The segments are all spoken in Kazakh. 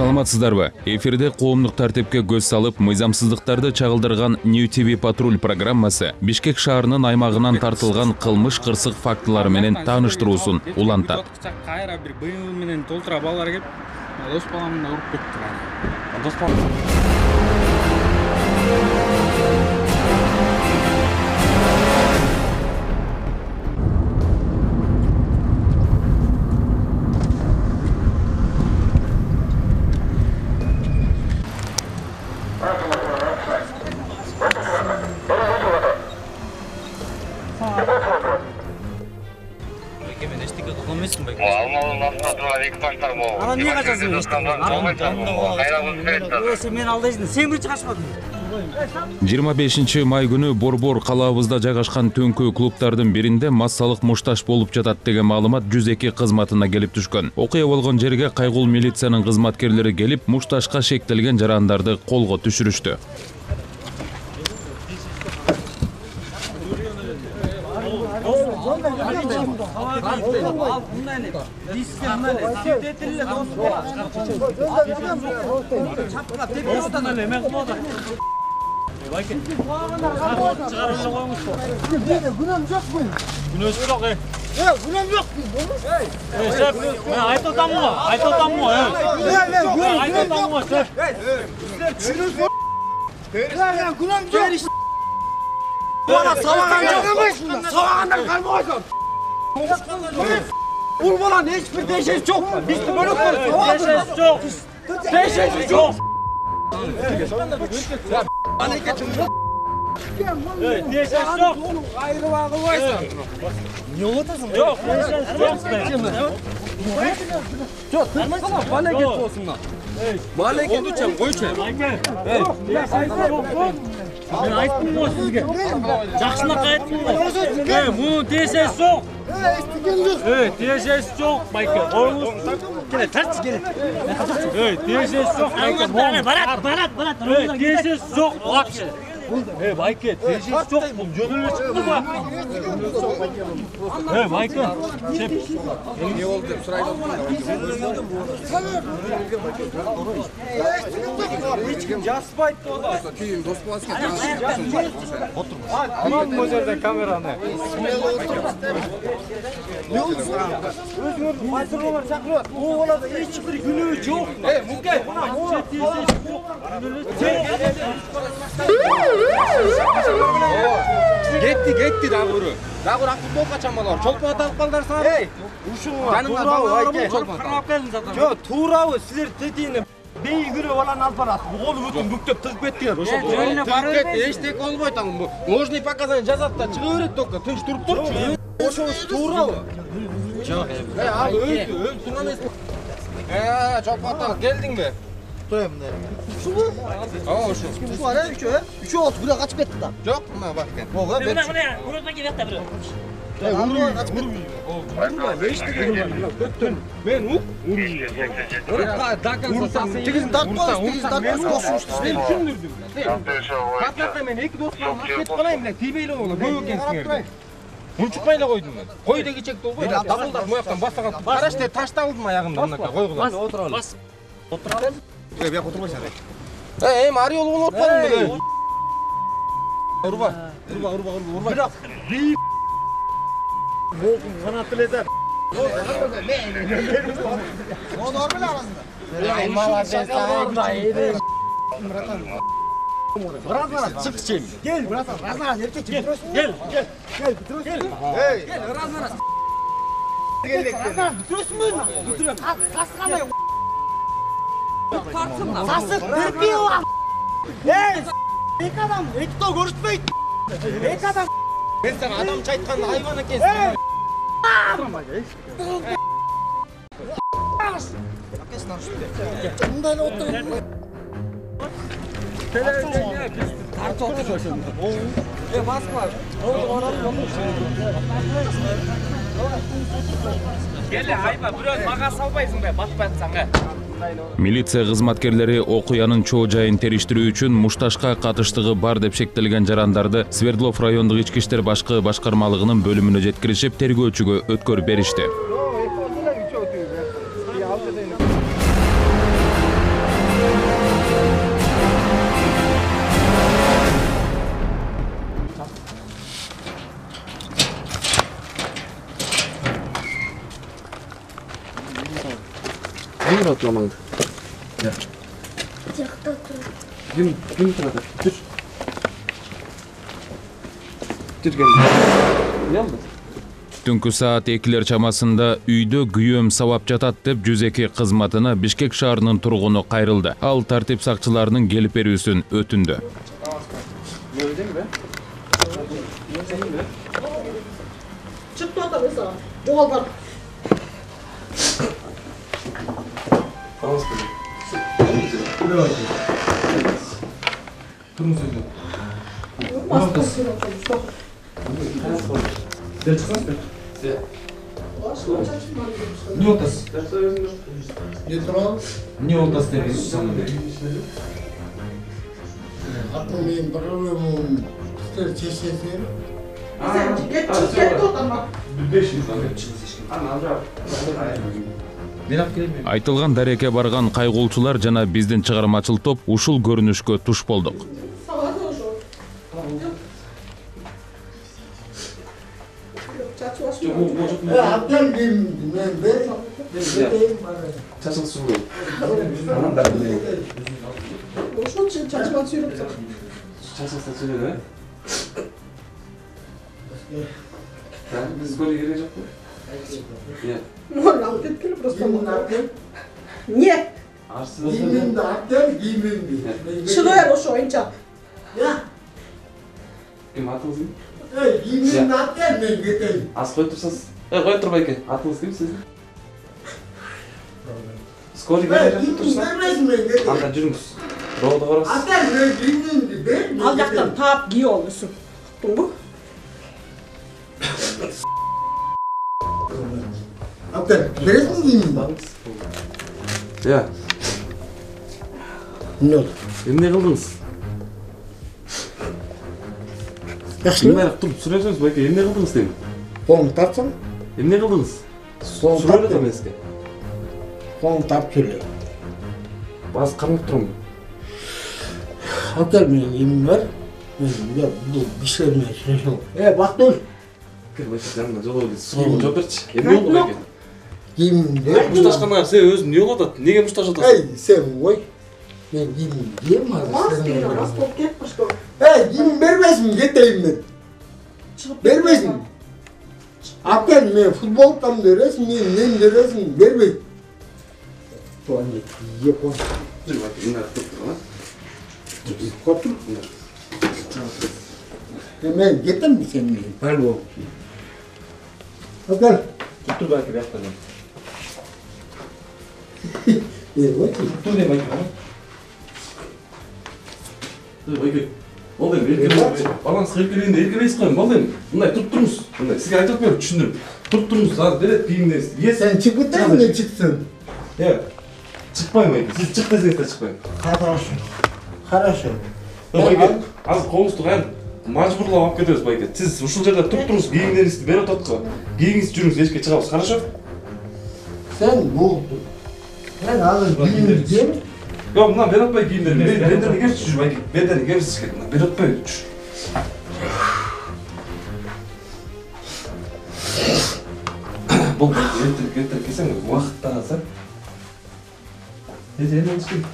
Саламатсыздарбы? Эфирде коомдук тартипке көз салып, мыйзамсыздыктарды чагылдырган New TV Патруль программасы Бишкек шаарынын аймагынан тартылган кылмыш кырсык фактылары менен тааныштыруусун улантат. Кайра бир быйыл менен толтура балалар келип, дос баламды уруп кетти. Дос балам Ана не қашасың? Мен алдайсың, сен бірінші қашпадың. 25 май күнү Борбор калаабызда жайгашкан төңкө клубтардын биринде массалык мушташ болуп жатат деген маалымат 102 кызматына келип түшкөн. Окуя болгон жерге кайгул милициянын кызматкерлери келип, мушташка шектелген жарандарды колго түшүрүштү. Ул балан ешбір дешесі жоқ. Бізді бөлік бар. Дешесі жоқ. Дешесі жоқ. Дешесі жоқ. Айырып ағыл байсың. Не отырсың? Жоқ. Дешесі жоқ. Жоқ. Жоқ. Балекет болсыңна. Балекет өтсем қойшы. Мен айттым ғой сізге. Жақсынақ айттым ғой. Мұның дешесі жоқ. Дешесі жоқ, Майка. Келе, тартшы келе. Дешесі жоқ, Майка. Барат. Дешесі жоқ, вообще. Майка, дешесі жоқ, бұл жөнілі шықты ба? Майка, шеп. Не олды деп сұрайды. Ешкім жаспайды ода. Кейін дос боласың. Аман бұл жерде камераны. Өзіңіздің майсырлар шақырып, ол олады ешбір күні жоқ. Мұнке! Кетті дағыры. Дағыр ақыл бол қачан балар. Чолпан аталып қалдар саңар. Жаныңа балар бұл чолпан аталып. Жоқ, турауы сілер тетейіні бейі күрі олан алып барасыз. Бұл қолы өтін бүктеп тығып беттігер. Тығып кетті, ештек олбайды таңын. Ложный показания жазатта шыға өрет тоққа. Түнш тұрып тұрып. Ошоңыз турауы. Жоқ, өлді тұрған есін. Чолпан аталып келдің бе? Toyamda. Şu mu? Aa şu. Şu var ya, şu oldu. Buraya kaçıp etti da. Yok mu bak ben. Oğlum ben. Buraya, buraya gidip de buraya. Vurma kaçıp etti. Vurma, geçti bunu. Götün. Ben Vursan, tigizin takmaz, koşmuştu. Ben düşündürdüm. Patlatta beni, iki dostlarım hasret kalayım lan. Tibeyle oğlum, böyle gençsin. Bunu çıkmayla koydum ben. Koy da geçecekti o. Davuldak bu yaktan bastan. Araçta taşta aldım ayağımdan. Koy oturalım. Bas. Oturalım. Bir oturmasın. Mari yolu unutmadın mı? Urba. Bırak. Kanatlı eder. O normal arasında. Malazes sahibi. Bırak çık şimdi. Gel bırak. Razana erkek gel. Gel. Hey. Gel razana. Gel. Razana bitiriyorsun mu? Bitiriyorum. Kaskanmayın. Sasık tırpıyor lan. Ek adam, ekto görüşmeyin. Ek adam. Ben sana adam çaytkanlı hayvan ekensin. Bundan oturun. Tartı oturuyor şimdi. Basma. Gel hayva, biraz mağa salmayısın be, batmaysan ha. Милиция кызматкерлери окуянын чоо жайын териштирүү үчүн мушташка катыштыгы бар деп шектелген жарандарды Свердлов райондук ички иштер башкы башкармалыгынын бөлүмүнө жеткиришип, тергөөчүгө өткөрүп беришти. Kim turadi mamangda? Тияқта тұр. Kim turadi? Tur. Tur gel. Ne oldu? Түнкү саат 2 чамасында үйдө күйөөм сабап жатат деп жүзеки кызматына Бишкек шаарынын тургуну кайрылды. Ал тартип сакчыларынын келип берүүсүн өтүндү. Çıktı o da mesela. Doğaldan. Не отас? Не тұрау? Не отас деген самый. Атымен проблемам істер шешесен. Sen git odan bak. Мен алып келемін. Айтылган дарекке барган кайгуулчулар жана биздин чыгармачыл топ ушул көрүнүшкө туш болдук. Savaş olsun. Çatışma. Абдан деймін, мен бер. Çaşıl su. Anamlar ne? Boşun için çatışma sürüp. Çaşılsa söyle ne? Sen biz böyle girecek mi? Ya. Moral etkili просто. Niye? Arsız. Деймін де абдан деймін де. Çıkıyor o şu oyuncak. Ya, Kim atılız mı? деймін де абдан мен кетейін. Az koy tursaz. Koy tur belki. Atılız değil mi sizin? Skor girecek Деймін tursa. бермесін мен кетейін. Anda жүріңіз. Roğda varız. Абдан мен деймін де бер. мен Al yaktan кетейін. tap giy olmuşsun. Tuttun mu? Абдан бересің деймін ба? Ya. Не oldu? Ne kıldınız? Yaxşı mı? Bilmem tutup sürüyorsunuz belki. Ne kıldınız diyeyim. Қолыңды тартсаң, Ne kıldınız? қолыңды Sürüyor тарт da деймін. eski. Қолыңды тарт сөйле. Bazı karnık durum. Абдан менің емім бар. Мен бұл бишермен сөйлесем. Бақтыл, Gel belki canına жол öyle. Suyu çok berçi. Ne oldu belki? деймін. Мұшташқанға сен өзің не қылады? Неге мұшташ атасың? Сен ғой. Мен деймін деймін Mas değil, mas top gitmiş bu. деймін бермесін кетейін мен. Çıkıp Бермесін. Абдан мен футболкам бересің, мен бересің, бермейді. Туалет, еп он. Dur bak, bunlar tuttur lan. Қоптыр. Мен кетемін сенмен, по-любому. Абдан. Tuttu belki bir hafta. Ой, Tuttu ne belki? Dur bak. Oldu mu? Balans kırıklarında erkeleyiz koyun. Oldu mu? Bunlar tutturmuş. Bunlar size ayet atmıyorum, düşündürüm. Tutturmuş. Zaten deret giyimdeyiz. Yes. Sen çıkıp da ne çıksın? Ya. Çıkmayın belki. Siz çık deseniz de çıkmayın. Хорошо. Хорошо. Belki az қолыңыз тұғайын. Majburlап алып кетеміз belki. Siz ушул жерде туруп туруңуз, кийимдериңизди берип атат го. Кийиңиз жүрүңүз, эшикке чыгабыз. Хорошо? Sen bu. Sen alın giyim değil mi? Yok, мына берип атпай кийимдерди. Бендерди келчи жүр belki. Бендерди келсиз керек. Мына берип атпай жүр. Бұл ертең келсең уақытта алсаң. Neyse ne oldu?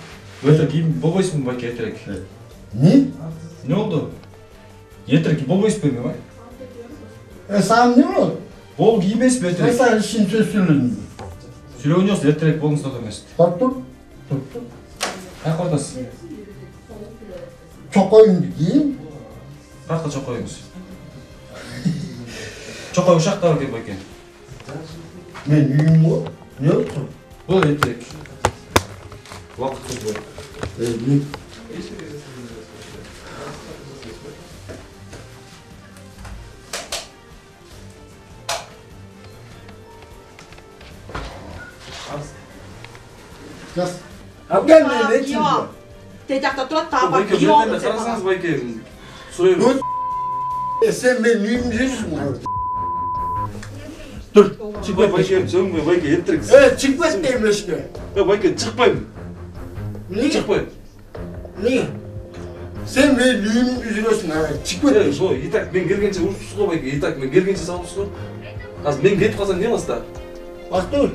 Böyle giyim bol ismi bak yeterek. Ne? Ne oldu? Yeterek bol ismi mi var? Sen ne oldu? Bol giymez mi Ben yeterek? sana işin sözsülün. Süre oynuyorsa yeterek bolun satamaz. Korktum. Tuttum. Ha kordas. Çok oyun giyim. Rakta çok koyunuz. Çok koy uşak da var diye bakayım. Ben yiyeyim bu. Ne oldu? Bu da yeterek. Vakıtsız bu. Ne? Yaz. Abdel ne çıktı? Yok. Tezakta turat tapa Belki giy benden de olmuşsun. karasanız belki. Soruyorum. Sen ben yiyeyim diyorsun. Dur. Çıkma belki. Söyleme belki yeterek. Çıkmaz diyeyim işte. Belki çıkmayın. Ne? Çıkmayın. Ne? Sen ben yiyeyim üzülüyorsun ha. Çıkmaz Ya diyeyim. bu yitak men gelgençe ursuş go belki. Yitak men gelgençe salmışsın. Az men ketip kalsam ne olası da? Bak dur.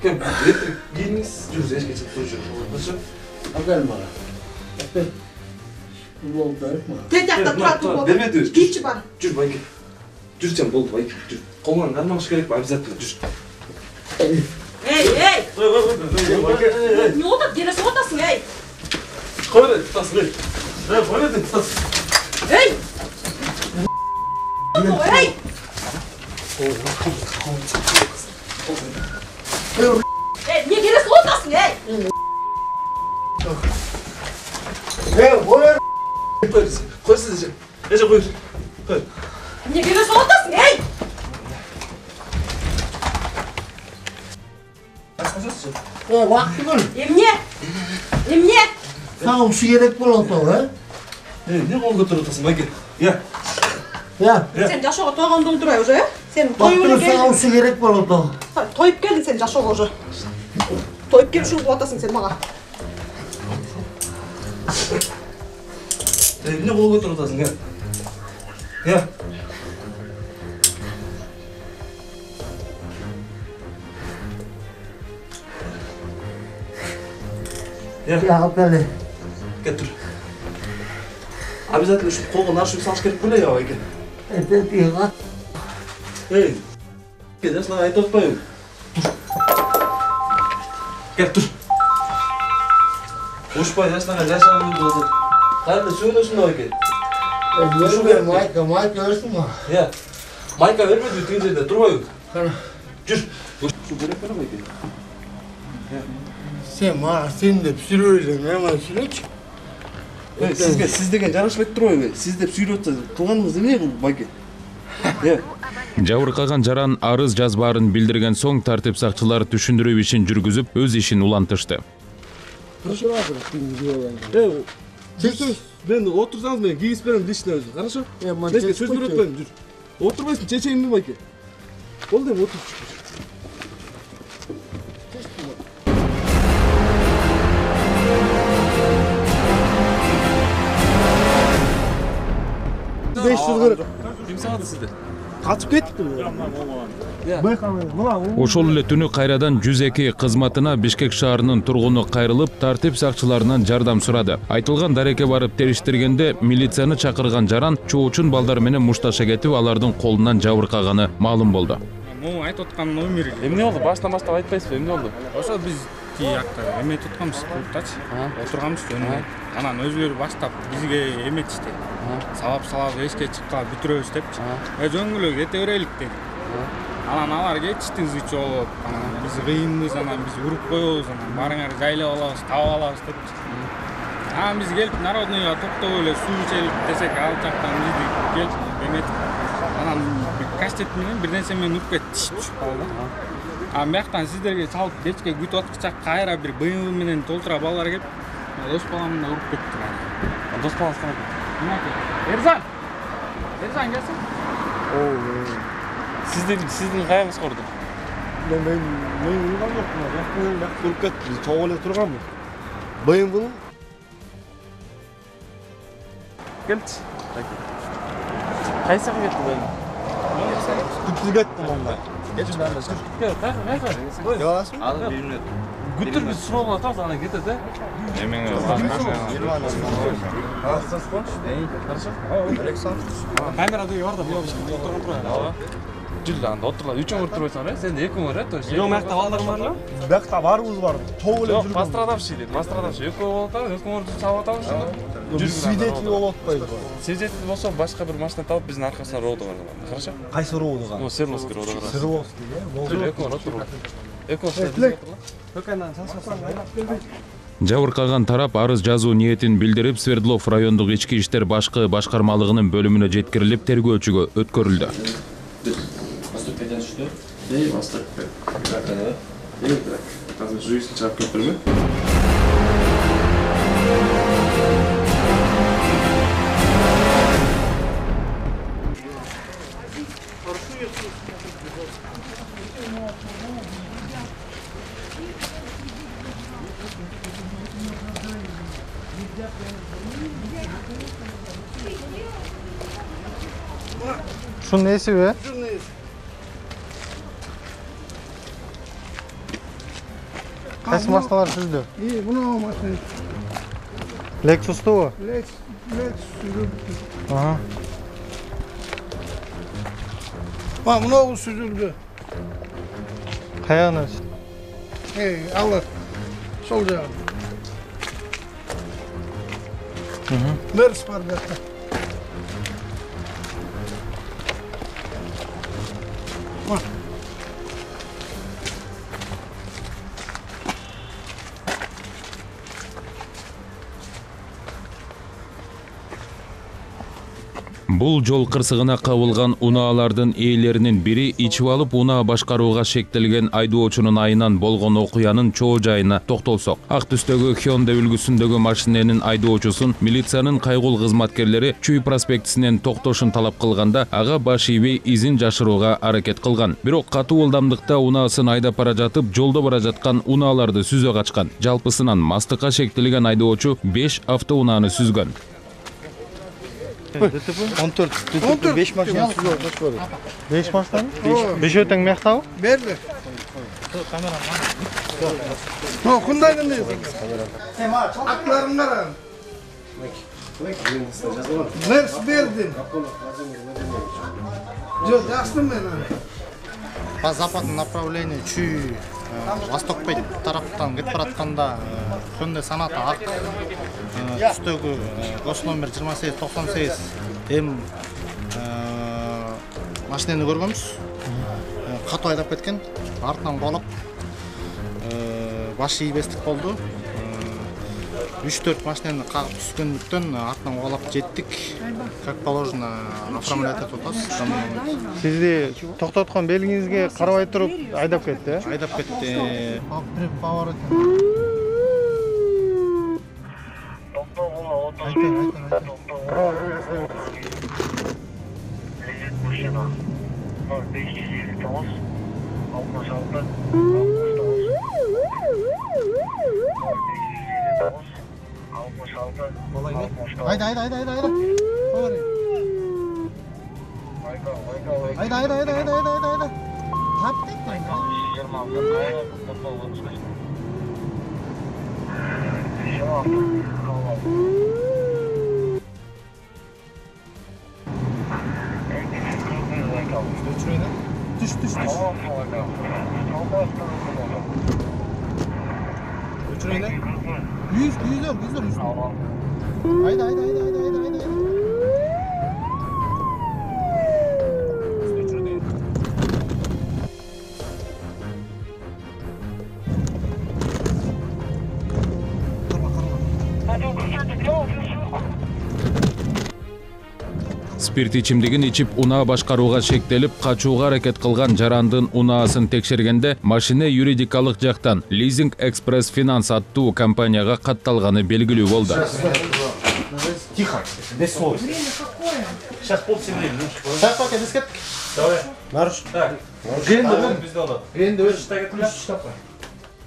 Kim? Elektrik giyiniz. Yürüz eşke çıkıp duracak. Nasıl? Akıl bana. Akıl. Bu oldu mı? Tek yakta turar. Verme diyoruz. Gitçi var. Yürü Bayke. Yürü sen boldu Bayke. Yürü. Kolundan kalmamış gerek mi? Обязательно yürü. Hey! Ne oldu? Gene soğutasın hey! Koy da tutasın hey. Koy da tutasın. Hey! Hey! Hey, niye gene soğutasın hey? Hey, boyar. Koy siz diyeceğim. Ece koy. Koy. Niye gene soğutasın hey? Vakti var. Emniye? Sana uşu gerek bulundu ha? Ne kol götürüyorsun Bayke? Ya. Ya. Sen yaşağa toğandın duruyor ya. Sen Baktın toyuna sana geldin. uşu gerek bulundu. Toyup geldin sen yaşağa hoca. Toyup gelip şunu buatasın sen bana. Ne kol götürüyorsun ya? Ya. Ya akıllı. Getir. Обязательно şu kolunu arşiv salış gerek böyle ya Bayke. Evet, iyi ha. Hey. Gel sana ayet atmayayım. Gel dur. Uçma yaşlarına yaşamını bulasın. Kardeş söylüyorsun da Bayke. Şu ver Mike görsün mü? Ya. Mayka verme diyor teyzede durmayın. Kana. Yürü. Şu börek ver Bayke. Sen de pişiriyorsun hemen süreç. Siz degen жарашпайт турбайбы? Siz деп сүйлөп кылганыңыз эмне бул Байке? Жабыркаган жаран арыз жазбаарын билдирген соң тартип сакчылары түшүндүрүү ишин жүргүзүп өз ишин улантышты. Çekil. Ben otursanız ben giyis benim dişine özür. Хорошо? Neyse söz bir ötmeyin dur. Oturmayasın çeçeyim mi Bayke? Oldu mu otur. Kim sağladı sizde? Kaçıp ketipti mi? Ошол эле түнү кайрадан 102 кызматына Бишкек шаарынын тургуну кайрылып, тартип сакчыларынан жардам сурады. Айтылган дарекке барып териштиргенде милицияны чакырган жаран чоочун балдар менен мушташа кетип, алардын колунан жабыркаганы маалым болду. Могу айтып аткан номери. Эмне болду? Баштан баштап айтпайсызбы? Эмне болду? Ошо биз тиякта эме тутканбыз клубтачы. Отурганбыз өнүгө. Анан өзүлөрү баштап бизге эметишти. Салап эшикке чыккан бүтүрөбүз депчи. Жөн эле кете берелик деди. Анан алар кетишти ызычы болуп, анан биз кыйынбыз, анан биз уруп коебуз, анан барыңар жайлап алабыз, таап алабыз депчи. Анан биз келип народныйга токтоп эле суу ичелик десек, ал жактан бизди келип эметип, анан кастет менен бир нерсе менен уруп кетти, түшүп калды. Анан бияктан сиздерге чалып кечке күтүп аткыча кайра бир БМВ менен толтура балдар келип, дос баламды уруп кетти. Дос балаңыз кандай? Эрзан келсин. Sizin kayağınız kordu. Ben uyugan yoktum. Yakın durup kettik. Biz çoğu ile turganmız. Bayım bunun. Geldi. Kaysa mı gitti benim? Tüpsüz gittim onda. Geçin ben de. Yok, kaysa. Yalasın. Adam birbirine. Götür bir sınav atar sana git de. Эмен Камерада бар да, бул отурган турат. Жүлланда отурлар. Үчөң отурбайсың да. Сен де экөө бар, то есть. Жок, мякта балдарым бар ла. Бакта барыбыз бар. Çoğu ile Yok, пострадавший dedi. Пострадавший. Экөө болот, экөө орду чабып атабыз ошондо. Свидетель болуп атпайбы? Свидетель болсо башка бир машина табып биздин аркасынан роуда барган. Хорошо? Кайсы роодуга? Ну, Свердловский роуда барган. Свердловский, Жүр, экөө отуруп. Экөө Жабыркаган тарап арыз жазуу ниетин билдирип, Свердлов райондук ички иштер башкы башкармалыгынын бөлүмүнө жеткирилип, тергөөчүгө өткөрүлдү. Azıcık jürisini çarpıp götürme. Şunun nesi be? Кайсы машиналар сүздү? Мына машина. Lexus'tu Lex süzüldü. Aha. Bak buna o süzüldü. Kayağına. Allah. Sol cevap. Mers var zaten. Bak. Бул жол кырсыгына кабылган унаалардын ээлеринин бири ичип алып унаа башкарууга шектелген айдоочунун айынан болгон окуянын чоо жайына токтолсок. Ак түстөгү Hyundai үлгүсүндөгү машиненин айдоочусун милициянын кайгул кызматкерлери Чүй проспектисинен токтошун талап кылганда ага баш ийбей изин жашырууга аракет кылган. Бирок катуу ылдамдыкта унаасын айдап бара жатып, жолдо бара жаткан унааларды сүзө качкан. Жалпысынан мастыкка шектелген айдоочу 5 автоунааны сүзгөн. 14, 5 машина süzüyor. 5 машина? 5 öten mektağı? Berdi. Kundaydım diyorsun. Aklarım var. Mers verdin. Yok, açtım ben. По западному направлению Чүй Востокпай тараптан кетип баратканда Hyundai Sonata ак түстөгү гос номер 2898 М машинени көргөнбүз. Катуу айдап кеткен, артынан куалап баш ийбестик болду. 3-4 машинени кагып түскөндүктөн артынан куалап жеттик. Как положено оформлять эту тас. Сизди токтоткон белгиңизге карабай туруп айдап кетти, э? Айдап кетти. Поворот. Лежит мужчина 0559 66 66 Haydi. Taptık Düş. Uçuruyla. 100 üstüne. Haydi. Спирт ичимдигин ичип унаа башкарууга шектелип, качууга аракет кылган жарандын унаасын текшергенде машина юридикалык жактан Leasing Express Finance аттуу компанияга катталганы белгилүү болду. Тихо, без слов. Сейчас полчаса времени. Так, пока, дискет. Давай. Наруш. Так.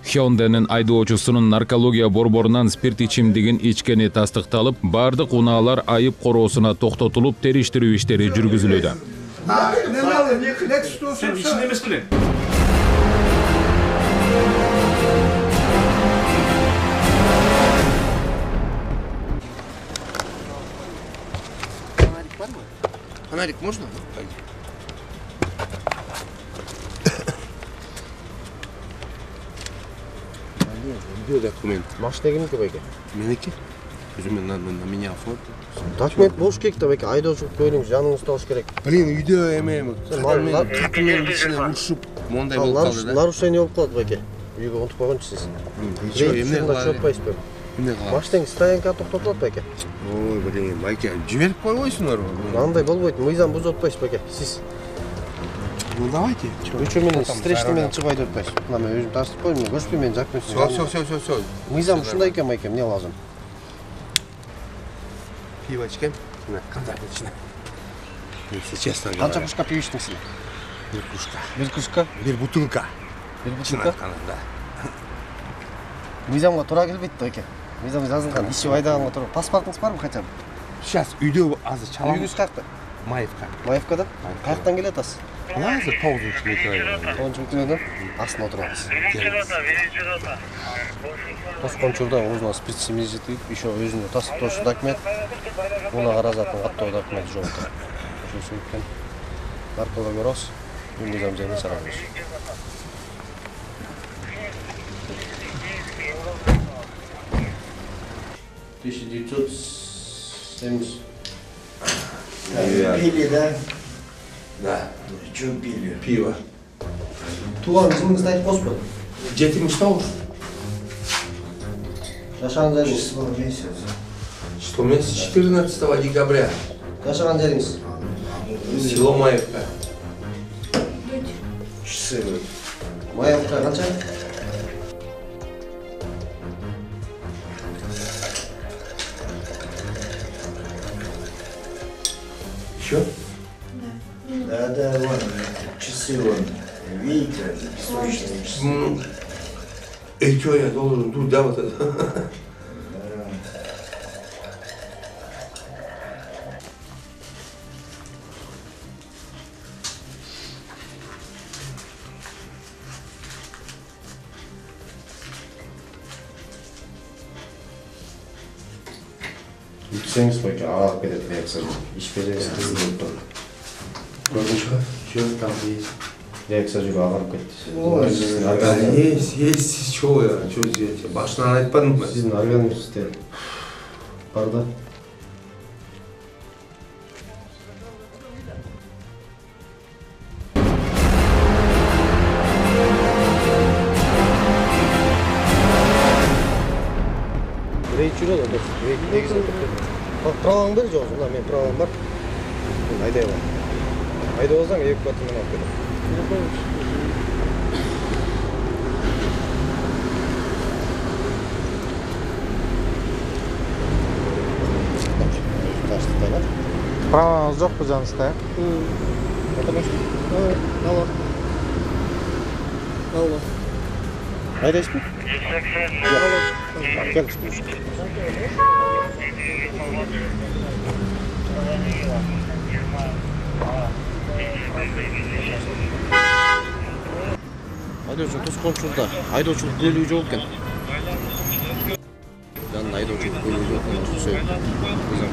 Hyundai'нын айдоочусунун наркология борборунан спирт ичимдигин ичкени тастыкталып, бардык унаалар айып короосуна токтотулуп, териштирүү иштери жүргүзүлүүдө. İçinde emez bilen. Фонарик можно? Где документ? Машина кимники беке? Меники? Өзүм на меня оформ. Документ болуш керек да беке, айдоочулук көйнүң жаныңызда болуш керек. Блин, үйдө эмем. Катымен ичине урушуп, мондай болуп калды да. Нарушение болуп калат беке. Үйгө унутуп койгончусуз. Ничего, эмне кылалы? Эмне кылалы? Машинаңыз стоянкага токтотулат беке. Ой, блин, байке, жиберип койбойсуңарбы? Андай болбойт, мыйзам бузуп атпайсыз беке. Сиз Ну давайте. үчөө менен встречный менен чыгып айдап атпайсыз. Мына мен өзүм тартып коюм, мен көрсөтпөйм, мен жакпайсыз. Все. Мыйзам ушундай экен, байке, эмне лазым? Пиво ичкен? На, контакт ичине. Честно говоря. Канча кружка пиво ичтиңиз? Бир кружка. Бир кружка? Бир бутылка. Бир бутылка? Да. Мыйзамга туура келбейт да эке. Мыйзам жазылган, ичип айдаганга туура. Паспортуңуз барбы хотя бы? Сейчас үйдө азыр чалам. Үйүңүз каякта? Маевка. Маевкада? Каяктан келе атасыз? Hozir 9-mekra. 9-mekrada астына отырамыз. Тоскончурда өзүнө спирт семьи еще өзүнө тастыктоочу документ, муна каражатын каттоо документ жок. Ошол себептен аркылуу көрөбүз. Мыйзам жөнүндө чаралабыз. 1970. Пили, да? Да. Чё пили? Пиво. Тууганыңыздын айтып коспойт. 79. Жашаган жериңиз. Число месяца. Что месяц 14 декабря. Жашаган жериңиз. Село Маевка. Часы. Маевка канча? Еще? Да, вон, часы вон. Видите, песочные часы. Что я должен тут, да, вот это? Ütсеңиз койчу, алып кетет реакцияны. Иш бересиз кызыл болуп тур. Что? Что там есть? Реакция жүрүп агарып кетти. Да, есть, что я, что здесь? Башынан айтпадым ба? Сиздин организмиңизде бар да. Рейд жүрөт, дос. Рейд негизи кетет. Праваңды бер жок, мен правам бар. Айдай бар. Айдай болсаң эвакуатор менен алып кетет. Праваңыз жокпу жаныңызда? Алло. Айдайсызбы? Кел. Айдоочу Тоскончурда айдоочулук көлүгү жок экен. Жанында айдоочулук көлүгү жок экен, ошол себептен мыйзам